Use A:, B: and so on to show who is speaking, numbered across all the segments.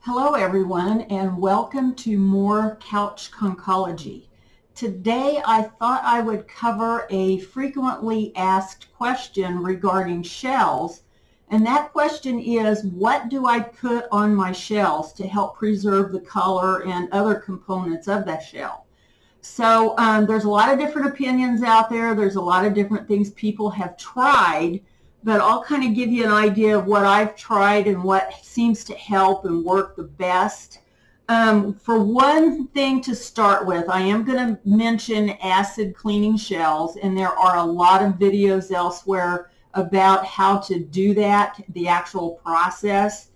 A: Hello everyone, and welcome to more Couch Conchology. Today I thought I would cover a frequently asked question regarding shells, and that question is, what do I put on my shells to help preserve the color and other components of that shell? So there's a lot of different opinions out there. There's a lot of different things people have tried, but I'll kind of give you an idea of what I've tried and what seems to help and work the best. For one thing to start with, I am going to mention acid cleaning shells, and there are a lot of videos elsewhere about how to do that, the actual process.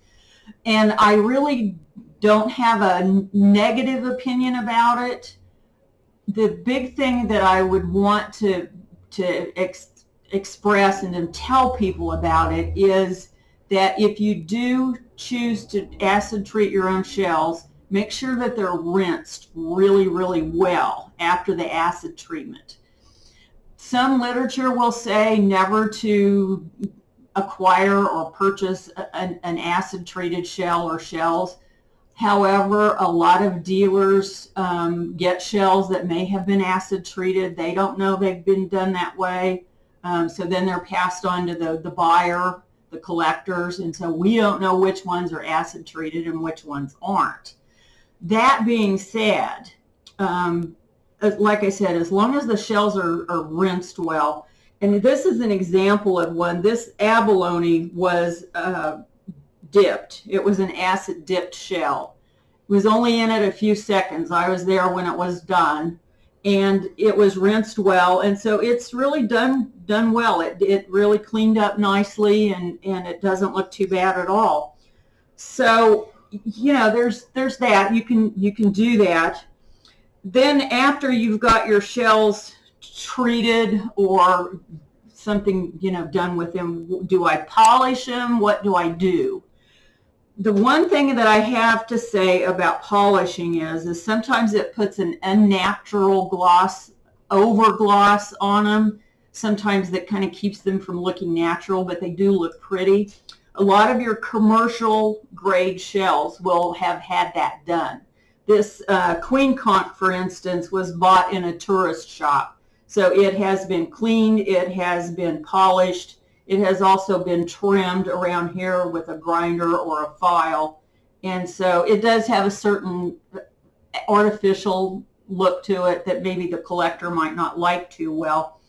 A: And I really don't have a negative opinion about it. The big thing that I would want to express and then tell people about it is that if you do choose to acid treat your own shells, make sure that they're rinsed really, really well after the acid treatment. Some literature will say never to acquire or purchase an acid treated shell or shells. However, a lot of dealers get shells that may have been acid treated. They don't know they've been done that way. So then they're passed on to the buyer, the collectors, and so we don't know which ones are acid treated and which ones aren't. That being said, like I said, as long as the shells are rinsed well, and this is an example of one, this abalone was dipped. It was an acid dipped shell. It was only in it a few seconds. I was there when it was done. And it was rinsed well, and so it's really done well. It really cleaned up nicely, and it doesn't look too bad at all. So, you know, there's that. You can do that. Then after you've got your shells treated or something, you know, done with them, do I polish them? What do I do? The one thing that I have to say about polishing is sometimes it puts an unnatural gloss, over gloss on them. Sometimes that kind of keeps them from looking natural, but they do look pretty. A lot of your commercial grade shells will have had that done. This queen conch, for instance, was bought in a tourist shop. So it has been cleaned, it has been polished. It has also been trimmed around here with a grinder or a file. And so it does have a certain artificial look to it that maybe the collector might not like too well.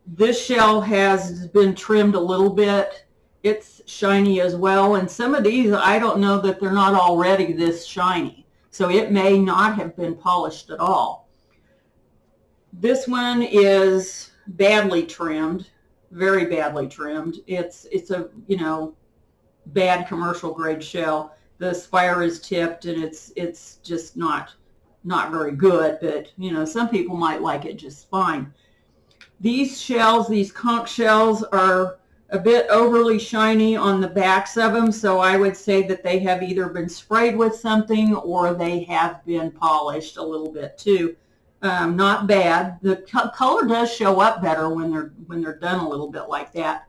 A: This shell has been trimmed a little bit. It's shiny as well. And some of these, I don't know that they're not already this shiny. So it may not have been polished at all. This one is badly trimmed. Very badly trimmed. It's a, you know, bad commercial grade shell. The spire is tipped and it's just not very good, but you know, some people might like it just fine. These shells, these conch shells, are a bit overly shiny on the backs of them, so I would say that they have either been sprayed with something or they have been polished a little bit too. Not bad. The color does show up better when they're done a little bit like that.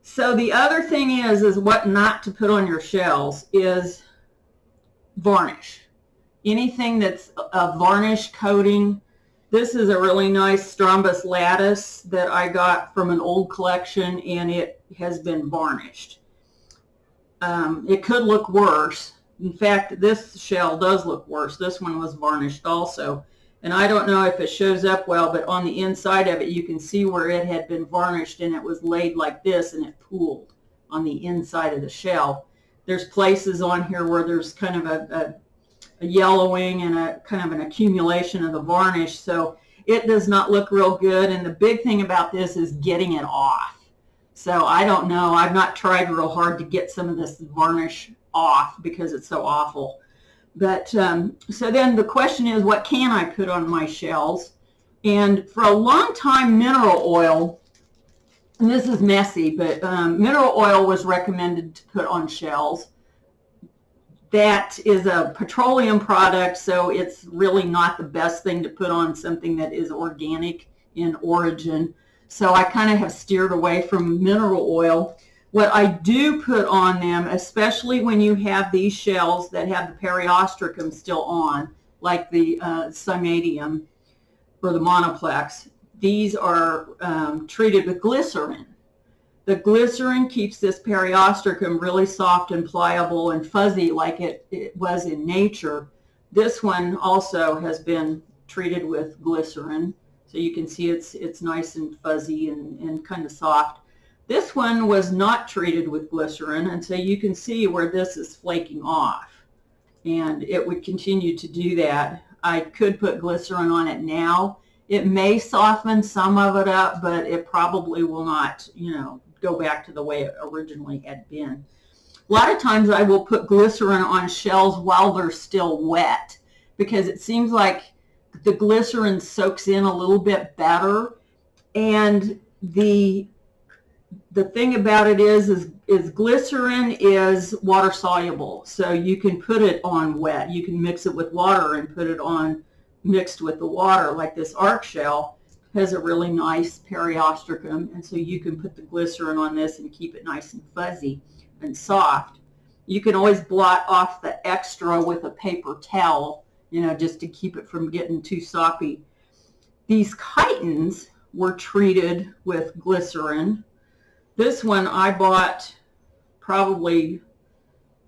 A: So the other thing is what not to put on your shells is varnish. Anything that's a varnish coating. This is a really nice Strombus lattice that I got from an old collection, and it has been varnished. It could look worse. In fact, this shell does look worse. This one was varnished also. And I don't know if it shows up well, but on the inside of it, you can see where it had been varnished and it was laid like this and it pooled on the inside of the shell. There's places on here where there's kind of a yellowing and a kind of an accumulation of the varnish. So it does not look real good. And the big thing about this is getting it off. So I don't know. I've not tried real hard to get some of this varnish off because it's so awful. But so then the question is, what can I put on my shells? And for a long time, mineral oil, and this is messy, but mineral oil was recommended to put on shells. That is a petroleum product, so it's really not the best thing to put on something that is organic in origin. So I kind of have steered away from mineral oil. What I do put on them, especially when you have these shells that have the periostracum still on, like the cymatium or the monoplex, these are treated with glycerin. The glycerin keeps this periostracum really soft and pliable and fuzzy like it was in nature. This one also has been treated with glycerin. So you can see it's nice and fuzzy and kind of soft. This one was not treated with glycerin, and so you can see where this is flaking off. And it would continue to do that. I could put glycerin on it now. It may soften some of it up, but it probably will not, go back to the way it originally had been. A lot of times I will put glycerin on shells while they're still wet, because it seems like the glycerin soaks in a little bit better. And the thing about it is glycerin is water soluble, so you can put it on wet. You can mix it with water and put it on mixed with the water. Like this arc shell has a really nice periostracum, and so you can put the glycerin on this and keep it nice and fuzzy and soft. You can always blot off the extra with a paper towel, just to keep it from getting too soppy. These chitons were treated with glycerin. This one I bought probably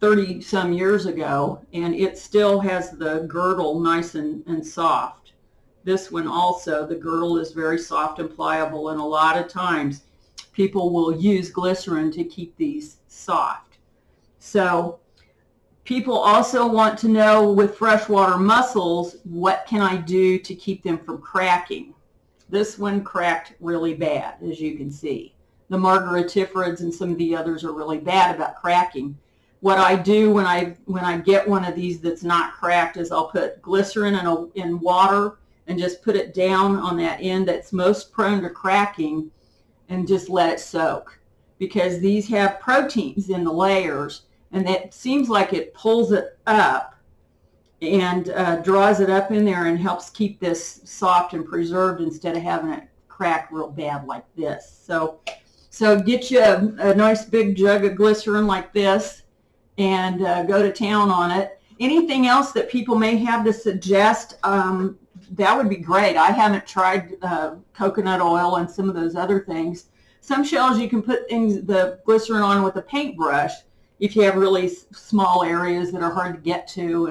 A: 30 some years ago, and it still has the girdle nice and soft. This one also, the girdle is very soft and pliable, and a lot of times people will use glycerin to keep these soft. So people also want to know, with freshwater mussels, what can I do to keep them from cracking? This one cracked really bad, as you can see. The margaritiferids and some of the others are really bad about cracking. What I do when I get one of these that's not cracked is I'll put glycerin in water and just put it down on that end that's most prone to cracking and just let it soak, because these have proteins in the layers, and it seems like it pulls it up and draws it up in there and helps keep this soft and preserved instead of having it crack real bad like this. So get you a nice big jug of glycerin like this and go to town on it. Anything else that people may have to suggest, that would be great. I haven't tried coconut oil and some of those other things. Some shells you can put the glycerin on with a paintbrush if you have really small areas that are hard to get to,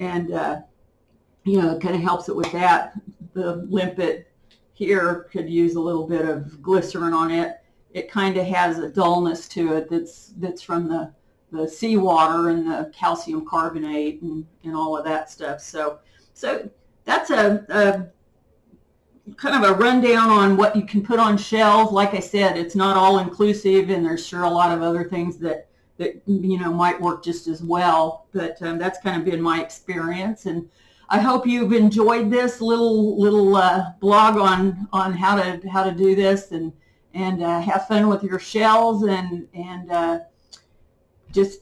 A: and it kind of helps it with that. The limpet here could use a little bit of glycerin on it. It kind of has a dullness to it that's from the seawater and the calcium carbonate and all of that stuff. So that's a kind of a rundown on what you can put on shells. Like I said, it's not all inclusive, and there's sure a lot of other things that might work just as well. But that's kind of been my experience, and I hope you've enjoyed this little blog on how to do this and have fun with your shells and just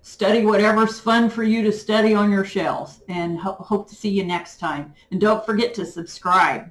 A: study whatever's fun for you to study on your shells, and hope to see you next time. And don't forget to subscribe.